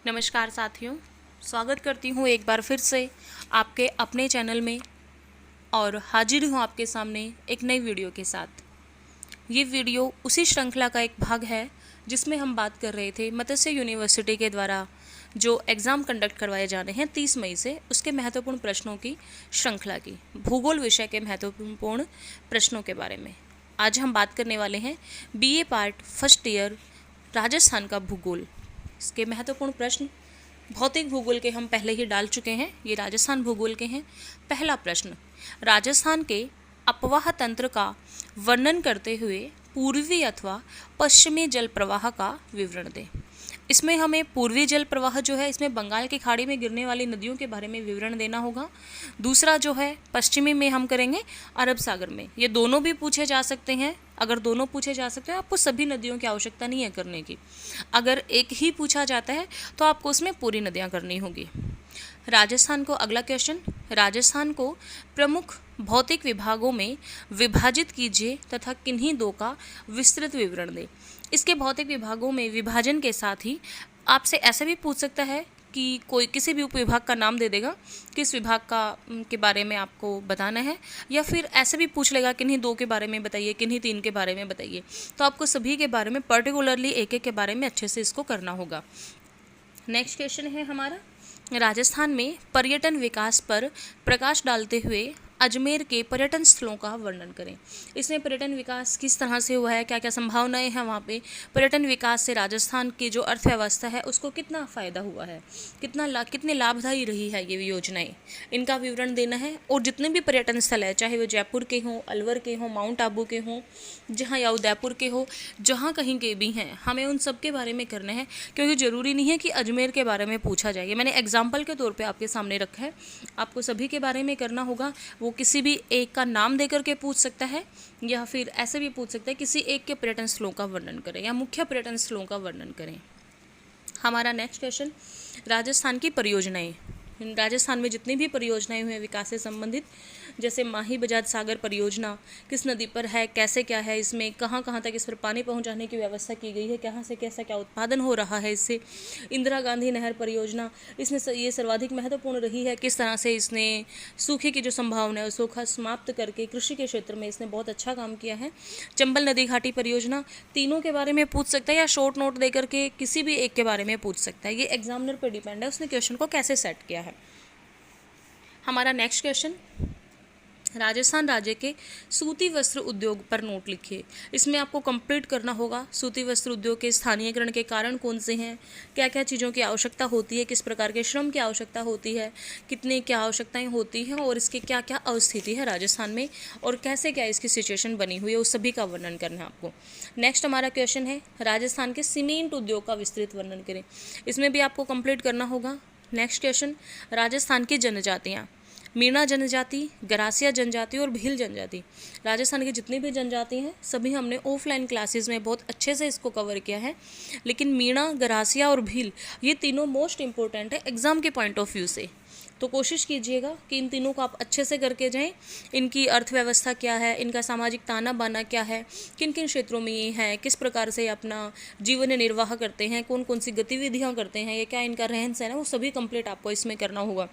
नमस्कार साथियों, स्वागत करती हूँ एक बार फिर से आपके अपने चैनल में और हाजिर हूँ आपके सामने एक नई वीडियो के साथ। ये वीडियो उसी श्रृंखला का एक भाग है जिसमें हम बात कर रहे थे मत्स्य यूनिवर्सिटी के द्वारा जो एग्ज़ाम कंडक्ट करवाए जाने हैं 30 मई से, उसके महत्वपूर्ण प्रश्नों की श्रृंखला की, भूगोल विषय के महत्वपूर्ण प्रश्नों के बारे में। आज हम बात करने वाले हैं BA part first year Rajasthan का भूगोल। इसके महत्वपूर्ण प्रश्न भौतिक भूगोल के हम पहले ही डाल चुके हैं, ये राजस्थान भूगोल के हैं। पहला प्रश्न, राजस्थान के अपवाह तंत्र का वर्णन करते हुए पूर्वी अथवा पश्चिमी जल प्रवाह का विवरण दें। इसमें हमें पूर्वी जल प्रवाह जो है, इसमें बंगाल की खाड़ी में गिरने वाली नदियों के बारे में विवरण देना होगा। दूसरा जो है पश्चिमी में हम करेंगे अरब सागर में। ये दोनों भी पूछे जा सकते हैं। अगर दोनों पूछे जा सकते हैं, आपको सभी नदियों की आवश्यकता नहीं है करने की। अगर एक ही पूछा जाता है तो आपको उसमें पूरी नदियाँ करनी होगी। राजस्थान को अगला क्वेश्चन, राजस्थान को प्रमुख भौतिक विभागों में विभाजित कीजिए तथा किन्हीं दो का विस्तृत विवरण दें। इसके भौतिक विभागों में विभाजन के साथ ही आपसे ऐसा भी पूछ सकता है कि कोई किसी भी उपविभाग का नाम दे देगा, किस विभाग का के बारे में आपको बताना है, या फिर ऐसे भी पूछ लेगा किन्हीं दो के बारे में बताइए, किन्हीं तीन के बारे में बताइए। तो आपको सभी के बारे में पर्टिकुलरली एक एक के बारे में अच्छे से इसको करना होगा। नेक्स्ट क्वेश्चन है हमारा, राजस्थान में पर्यटन विकास पर प्रकाश डालते हुए अजमेर के पर्यटन स्थलों का वर्णन करें। इसमें पर्यटन विकास किस तरह से हुआ है, क्या क्या संभावनाएं हैं वहाँ पे, पर्यटन विकास से राजस्थान की जो अर्थव्यवस्था है उसको कितना फ़ायदा हुआ है, कितने लाभदायी रही है ये योजनाएं, इनका विवरण देना है। और जितने भी पर्यटन स्थल है, चाहे वो जयपुर के हों, अलवर के हों, माउंट आबू के हों, जहाँ या उदयपुर के हो, जहाँ कहीं के भी हैं, हमें उन सब के बारे में करना है। क्योंकि ज़रूरी नहीं है कि अजमेर के बारे में पूछा जाए, मैंने एग्जाम्पल के तौर पे आपके सामने रखा है। आपको सभी के बारे में करना होगा। वो किसी भी एक का नाम देकर के पूछ सकता है, या फिर ऐसे भी पूछ सकता है किसी एक के पर्यटन स्थलों का वर्णन करें या मुख्य पर्यटन स्थलों का वर्णन करें। हमारा नेक्स्ट क्वेश्चन, राजस्थान की परियोजनाएं। राजस्थान में जितनी भी परियोजनाएं हुई हैं विकास से संबंधित, जैसे माही बजाज सागर परियोजना किस नदी पर है, कैसे क्या है, इसमें कहाँ कहाँ तक इस पर पानी पहुँचाने की व्यवस्था की गई है, कहाँ से कैसा क्या उत्पादन हो रहा है इससे। इंदिरा गांधी नहर परियोजना, इसमें ये सर्वाधिक महत्वपूर्ण रही है, किस तरह से इसने सूखे की जो संभावना है सूखा समाप्त करके कृषि के क्षेत्र में इसने बहुत अच्छा काम किया है। चंबल नदी घाटी परियोजना, तीनों के बारे में पूछ सकता है या शॉर्ट नोट देकर के किसी भी एक के बारे में पूछ सकता है। ये एग्जामिनर पर डिपेंड है उसने क्वेश्चन को कैसे सेट किया है। हमारा नेक्स्ट क्वेश्चन, राजस्थान राज्य के सूती वस्त्र उद्योग पर नोट लिखिए। इसमें आपको कंप्लीट करना होगा सूती वस्त्र उद्योग के स्थानीयकरण के कारण कौन से हैं, क्या क्या चीज़ों की आवश्यकता होती है, किस प्रकार के श्रम की आवश्यकता होती है, कितनी क्या आवश्यकताएं होती हैं, और इसकी क्या क्या अवस्थिति है राजस्थान में, और कैसे क्या इसकी सिचुएशन बनी हुई है, उस सभी का वर्णन करना है आपको। नेक्स्ट हमारा क्वेश्चन है, राजस्थान के सीमेंट उद्योग का विस्तृत वर्णन करें। इसमें भी आपको कंप्लीट करना होगा। नेक्स्ट क्वेश्चन, राजस्थान की जनजातियाँ, मीणा जनजाति, गरासिया जनजाति और भील जनजाति। राजस्थान की जितनी भी जनजाति हैं सभी हमने ऑफलाइन क्लासेस में बहुत अच्छे से इसको कवर किया है, लेकिन मीणा, गरासिया और भील ये तीनों मोस्ट इंपॉर्टेंट है एग्ज़ाम के पॉइंट ऑफ व्यू से। तो कोशिश कीजिएगा कि इन तीनों को आप अच्छे से करके जाएं। इनकी अर्थव्यवस्था क्या है, इनका सामाजिक ताना बाना क्या है, किन किन क्षेत्रों में ये हैं, किस प्रकार से अपना जीवन निर्वाह करते हैं, कौन कौन सी गतिविधियां करते हैं, ये क्या इनका रहन सहन है, वो सभी कंप्लीट आपको इसमें करना होगा।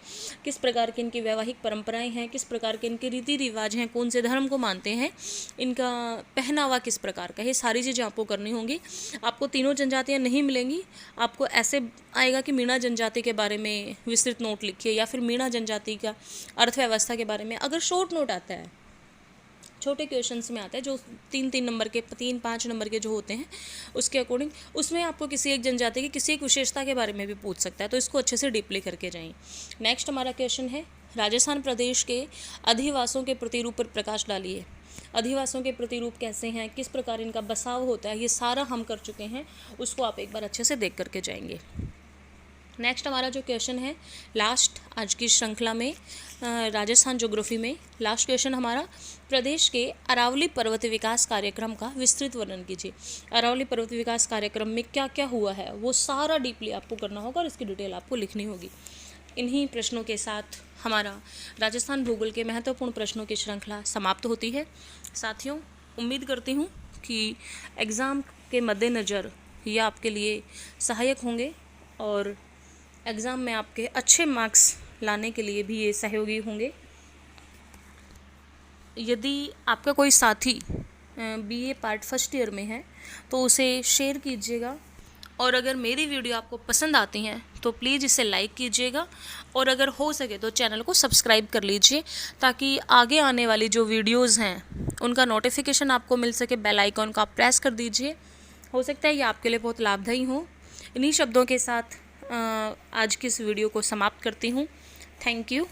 किस प्रकार की इनकी वैवाहिक परंपराएं हैं, किस प्रकार के इनके रीति रिवाज हैं, कौन से धर्म को मानते हैं, इनका पहनावा किस प्रकार का, ये सारी चीज़ें आपको करनी होंगी। आपको तीनों जनजातियाँ नहीं मिलेंगी, आपको ऐसे आएगा कि मीणा जनजाति के बारे में विस्तृत नोट लिखिए, या फिर मीणा जनजाति का अर्थव्यवस्था के बारे में। अगर शॉर्ट नोट आता है, छोटे क्वेश्चंस में आता है जो 3-3 नंबर के, 3-5 नंबर के जो होते हैं उसके अकॉर्डिंग, उसमें आपको किसी एक जनजाति की किसी एक विशेषता के बारे में भी पूछ सकता है, तो इसको अच्छे से डीपली करके जाएं। नेक्स्ट हमारा क्वेश्चन है, राजस्थान प्रदेश के अधिवासों के प्रतिरूप पर प्रकाश डालिए। अधिवासों के प्रतिरूप कैसे हैं, किस प्रकार इनका बसाव होता है, ये सारा हम कर चुके हैं, उसको आप एक बार अच्छे से देख करके जाएंगे। नेक्स्ट हमारा जो क्वेश्चन है लास्ट आज की श्रृंखला में राजस्थान ज्योग्राफी में लास्ट क्वेश्चन हमारा, प्रदेश के अरावली पर्वत विकास कार्यक्रम का विस्तृत वर्णन कीजिए। अरावली पर्वत विकास कार्यक्रम में क्या क्या हुआ है वो सारा डीपली आपको करना होगा और इसकी डिटेल आपको लिखनी होगी। इन्हीं प्रश्नों के साथ हमारा राजस्थान भूगोल के महत्वपूर्ण प्रश्नों की श्रृंखला समाप्त होती है। साथियों, उम्मीद करती हूँ कि एग्ज़ाम के मद्देनज़र ये आपके लिए सहायक होंगे और एग्ज़ाम में आपके अच्छे मार्क्स लाने के लिए भी ये सहयोगी होंगे। यदि आपका कोई साथी बीए पार्ट फर्स्ट ईयर में है तो उसे शेयर कीजिएगा, और अगर मेरी वीडियो आपको पसंद आती हैं तो प्लीज़ इसे लाइक कीजिएगा, और अगर हो सके तो चैनल को सब्सक्राइब कर लीजिए ताकि आगे आने वाली जो वीडियोस हैं उनका नोटिफिकेशन आपको मिल सके। बेल आइकॉन को आप प्रेस कर दीजिए, हो सकता है ये आपके लिए बहुत लाभदायी हो। इन्हीं शब्दों के साथ आज की इस वीडियो को समाप्त करती हूँ। Thank you.